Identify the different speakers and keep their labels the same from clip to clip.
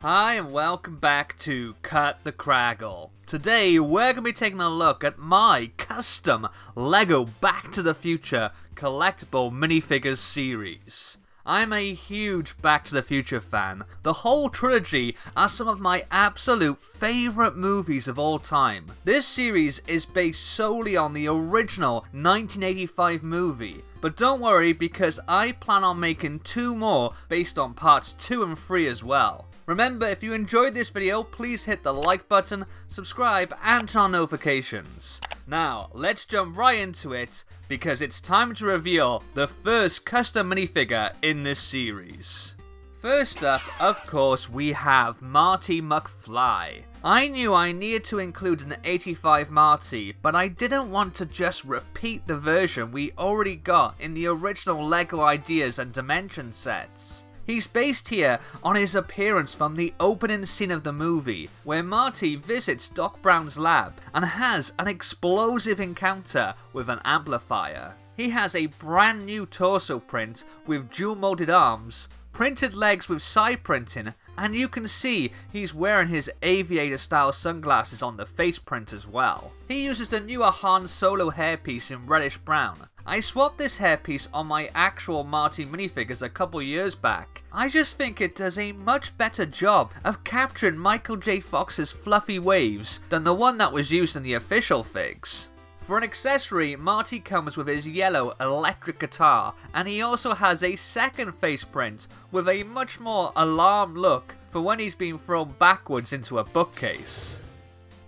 Speaker 1: Hi and welcome back to Cut the Craggle. Today we're going to be taking a look at my custom LEGO Back to the Future Collectible Minifigures series. I'm a huge Back to the Future fan. The whole trilogy are some of my absolute favourite movies of all time. This series is based solely on the original 1985 movie. But don't worry, because I plan on making two more based on parts 2 and 3 as well. Remember, if you enjoyed this video, please hit the like button, subscribe, and turn on notifications. Now, let's jump right into it, because it's time to reveal the first custom minifigure in this series. First up, of course, we have Marty McFly. I knew I needed to include an 85 Marty, but I didn't want to just repeat the version we already got in the original LEGO Ideas and Dimension sets. He's based here on his appearance from the opening scene of the movie, where Marty visits Doc Brown's lab and has an explosive encounter with an amplifier. He has a brand new torso print with dual molded arms, printed legs with side printing, and you can see he's wearing his aviator style sunglasses on the face print as well. He uses the newer Han Solo hairpiece in reddish brown. I swapped this hairpiece on my actual Marty minifigures a couple years back. I just think it does a much better job of capturing Michael J. Fox's fluffy waves than the one that was used in the official figs. For an accessory, Marty comes with his yellow electric guitar, and he also has a second face print with a much more alarmed look for when he's being thrown backwards into a bookcase.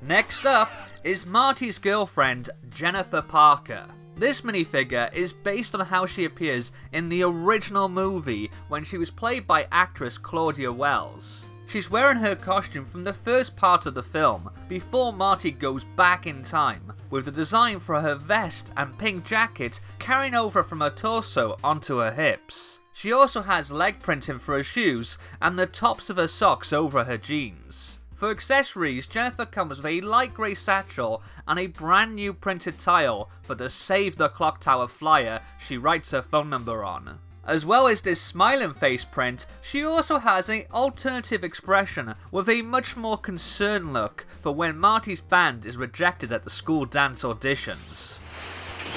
Speaker 1: Next up is Marty's girlfriend, Jennifer Parker. This minifigure is based on how she appears in the original movie when she was played by actress Claudia Wells. She's wearing her costume from the first part of the film, before Marty goes back in time, with the design for her vest and pink jacket carrying over from her torso onto her hips. She also has leg printing for her shoes and the tops of her socks over her jeans. For accessories, Jennifer comes with a light grey satchel and a brand new printed tile for the Save the Clock Tower flyer she writes her phone number on. As well as this smiling face print, she also has an alternative expression with a much more concerned look for when Marty's band is rejected at the school dance auditions.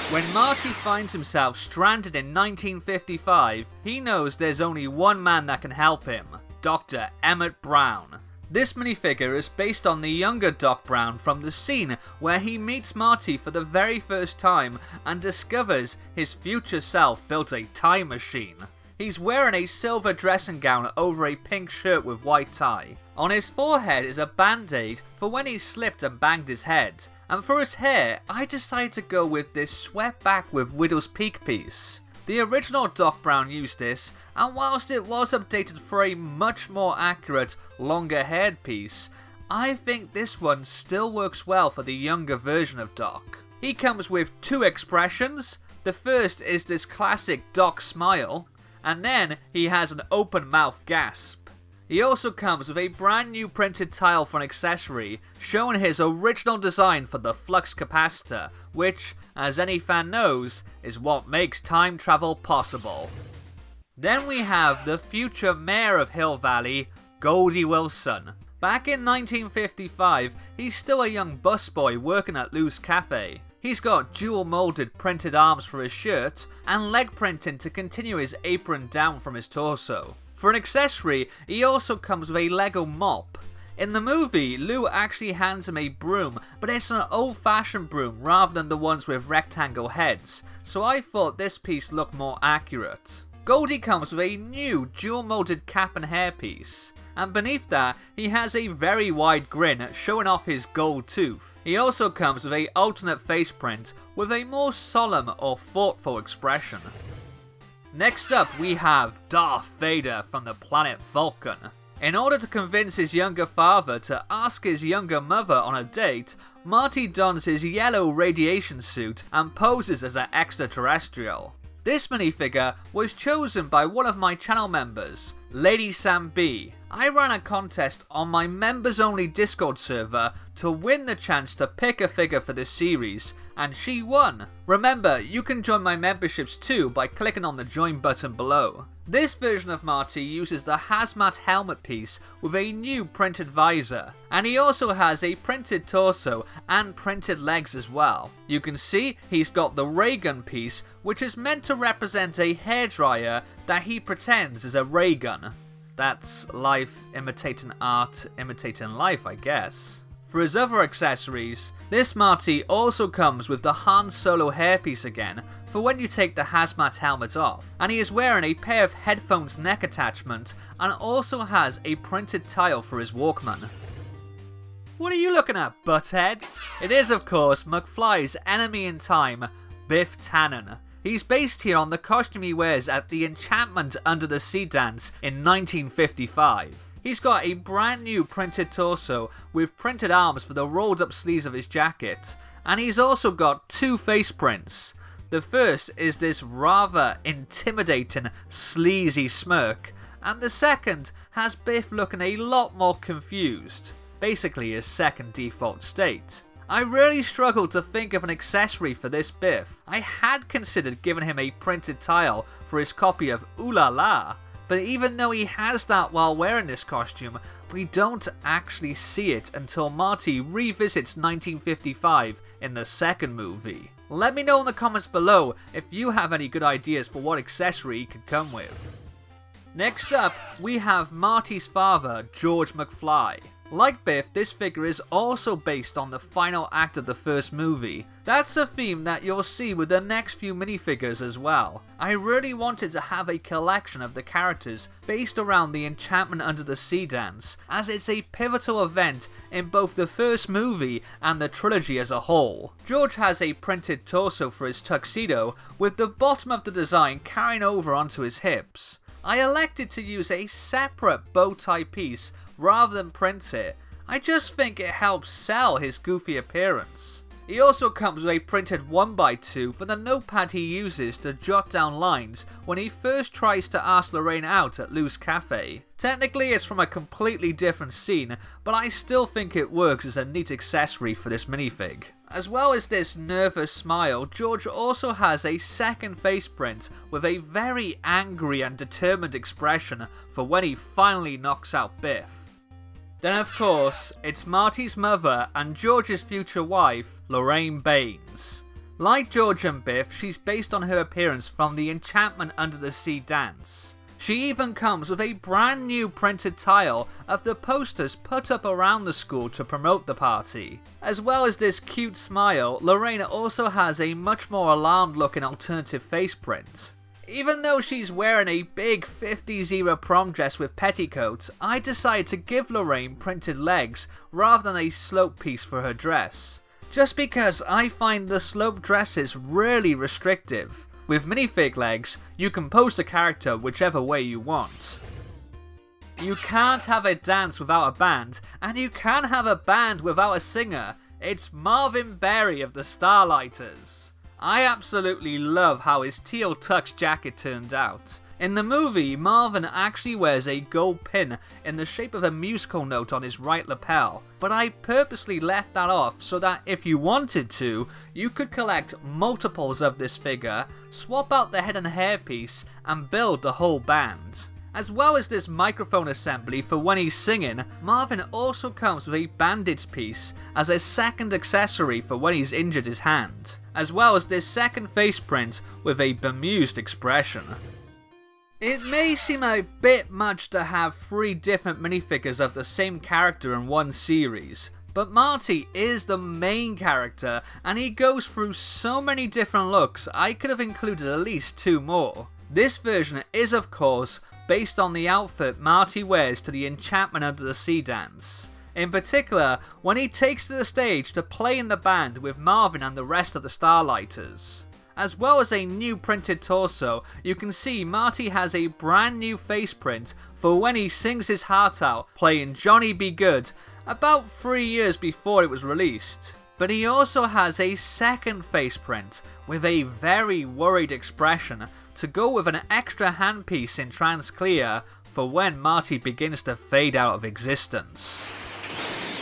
Speaker 1: When Marty finds himself stranded in 1955, he knows there's only one man that can help him, Dr. Emmett Brown. This minifigure is based on the younger Doc Brown from the scene where he meets Marty for the very first time and discovers his future self built a time machine. He's wearing a silver dressing gown over a pink shirt with white tie. On his forehead is a band-aid for when he slipped and banged his head. And for his hair, I decided to go with this swept back with widow's peak piece. The original Doc Brown used this, and whilst it was updated for a much more accurate, longer haired piece, I think this one still works well for the younger version of Doc. He comes with two expressions. The first is this classic Doc smile, and then he has an open mouth gasp. He also comes with a brand new printed tile for an accessory, showing his original design for the flux capacitor, which, as any fan knows, is what makes time travel possible. Then we have the future mayor of Hill Valley, Goldie Wilson. Back in 1955, he's still a young busboy working at Lou's Cafe. He's got dual molded printed arms for his shirt, and leg printing to continue his apron down from his torso. For an accessory, he also comes with a Lego mop. In the movie, Lou actually hands him a broom, but it's an old-fashioned broom rather than the ones with rectangle heads, so I thought this piece looked more accurate. Goldie comes with a new dual-molded cap and hairpiece, and beneath that, he has a very wide grin showing off his gold tooth. He also comes with an alternate face print with a more solemn or thoughtful expression. Next up, we have Darth Vader from the planet Vulcan. In order to convince his younger father to ask his younger mother on a date, Marty dons his yellow radiation suit and poses as an extraterrestrial. This minifigure was chosen by one of my channel members, Lady Sam B, I ran a contest on my members only Discord server to win the chance to pick a figure for this series, and she won. Remember, you can join my memberships too by clicking on the join button below. This version of Marty uses the hazmat helmet piece with a new printed visor, and he also has a printed torso and printed legs as well. You can see he's got the ray gun piece, which is meant to represent a hairdryer that he pretends is a ray gun. That's life imitating art, imitating life, I guess. For his other accessories, this Marty also comes with the Han Solo hairpiece again for when you take the hazmat helmet off, and he is wearing a pair of headphones neck attachment and also has a printed tile for his Walkman. What are you looking at, butthead? It is of course McFly's enemy in time, Biff Tannen. He's based here on the costume he wears at the Enchantment Under the Sea dance in 1955. He's got a brand new printed torso with printed arms for the rolled up sleeves of his jacket, and he's also got two face prints. The first is this rather intimidating, sleazy smirk, and the second has Biff looking a lot more confused, basically his second default state. I really struggled to think of an accessory for this Biff. I had considered giving him a printed tile for his copy of Ooh La La, but even though he has that while wearing this costume, we don't actually see it until Marty revisits 1955 in the second movie. Let me know in the comments below if you have any good ideas for what accessory he could come with. Next up, we have Marty's father, George McFly. Like Biff, this figure is also based on the final act of the first movie. That's a theme that you'll see with the next few minifigures as well. I really wanted to have a collection of the characters based around the Enchantment Under the Sea dance, as it's a pivotal event in both the first movie and the trilogy as a whole. George has a printed torso for his tuxedo, with the bottom of the design carrying over onto his hips. I elected to use a separate bow tie piece rather than print it. I just think it helps sell his goofy appearance. He also comes with a printed 1x2 for the notepad he uses to jot down lines when he first tries to ask Lorraine out at Lou's Cafe. Technically it's from a completely different scene, but I still think it works as a neat accessory for this minifig. As well as this nervous smile, George also has a second face print with a very angry and determined expression for when he finally knocks out Biff. Then of course, it's Marty's mother and George's future wife, Lorraine Baines. Like George and Biff, she's based on her appearance from the Enchantment Under the Sea dance. She even comes with a brand new printed tile of the posters put up around the school to promote the party. As well as this cute smile, Lorraine also has a much more alarmed looking alternative face print. Even though she's wearing a big 50s era prom dress with petticoats, I decided to give Lorraine printed legs rather than a slope piece for her dress. Just because I find the slope dresses really restrictive. With minifig legs, you can pose the character whichever way you want. You can't have a dance without a band, and you can have a band without a singer. It's Marvin Berry of the Starlighters. I absolutely love how his teal tux jacket turned out. In the movie, Marvin actually wears a gold pin in the shape of a musical note on his right lapel, but I purposely left that off so that if you wanted to, you could collect multiples of this figure, swap out the head and hairpiece, and build the whole band. As well as this microphone assembly for when he's singing, Marvin also comes with a bandage piece as a second accessory for when he's injured his hand, as well as this second face print with a bemused expression. It may seem a bit much to have 3 different minifigures of the same character in one series, but Marty is the main character and he goes through so many different looks I could have included at least 2 more. This version is of course based on the outfit Marty wears to the Enchantment Under the Sea dance. In particular, when he takes to the stage to play in the band with Marvin and the rest of the Starlighters. As well as a new printed torso, you can see Marty has a brand new face print for when he sings his heart out playing Johnny Be Good about 3 years before it was released. But he also has a second face print with a very worried expression to go with an extra handpiece in trans clear for when Marty begins to fade out of existence.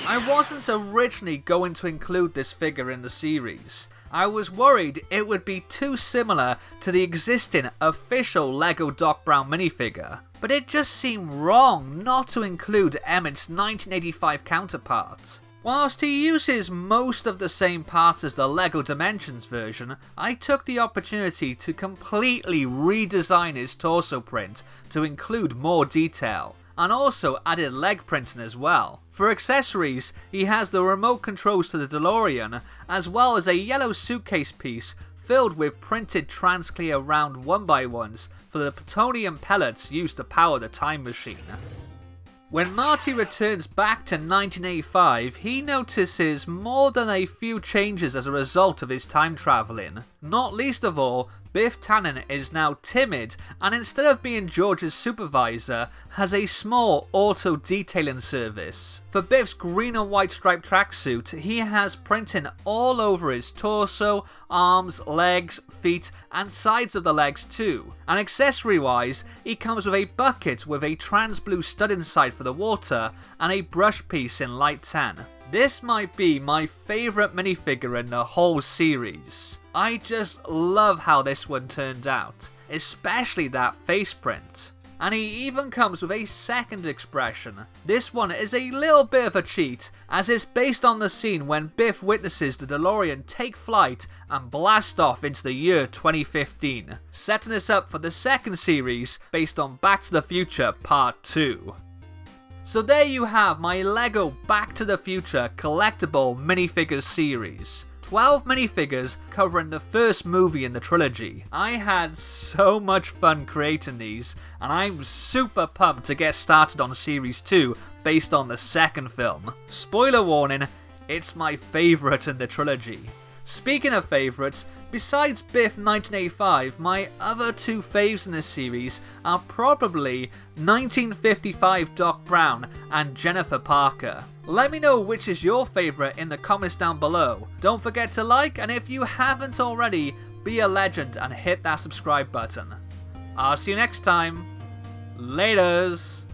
Speaker 1: I wasn't originally going to include this figure in the series. I was worried it would be too similar to the existing official LEGO Doc Brown minifigure, but it just seemed wrong not to include Emmett's 1985 counterpart. Whilst he uses most of the same parts as the LEGO Dimensions version, I took the opportunity to completely redesign his torso print to include more detail, and also added leg printing as well. For accessories, he has the remote controls to the DeLorean, as well as a yellow suitcase piece filled with printed trans-clear round 1x1s for the plutonium pellets used to power the time machine. When Marty returns back to 1985, he notices more than a few changes as a result of his time travelling. Not least of all, Biff Tannen is now timid, and instead of being George's supervisor, has a small auto detailing service. For Biff's green and white striped tracksuit, he has printing all over his torso, arms, legs, feet, and sides of the legs too. And accessory wise, he comes with a bucket with a trans blue stud inside for the water, and a brush piece in light tan. This might be my favourite minifigure in the whole series. I just love how this one turned out, especially that face print. And he even comes with a second expression. This one is a little bit of a cheat, as it's based on the scene when Biff witnesses the DeLorean take flight and blast off into the year 2015, setting this up for the second series based on Back to the Future Part 2. So there you have my LEGO Back to the Future Collectible Minifigures series. 12 minifigures covering the first movie in the trilogy. I had so much fun creating these, and I'm super pumped to get started on Series 2 based on the second film. Spoiler warning, it's my favourite in the trilogy. Speaking of favourites, besides Biff 1985, my other two faves in this series are probably 1955 Doc Brown and Jennifer Parker. Let me know which is your favourite in the comments down below. Don't forget to like, and if you haven't already, be a legend and hit that subscribe button. I'll see you next time. Laters!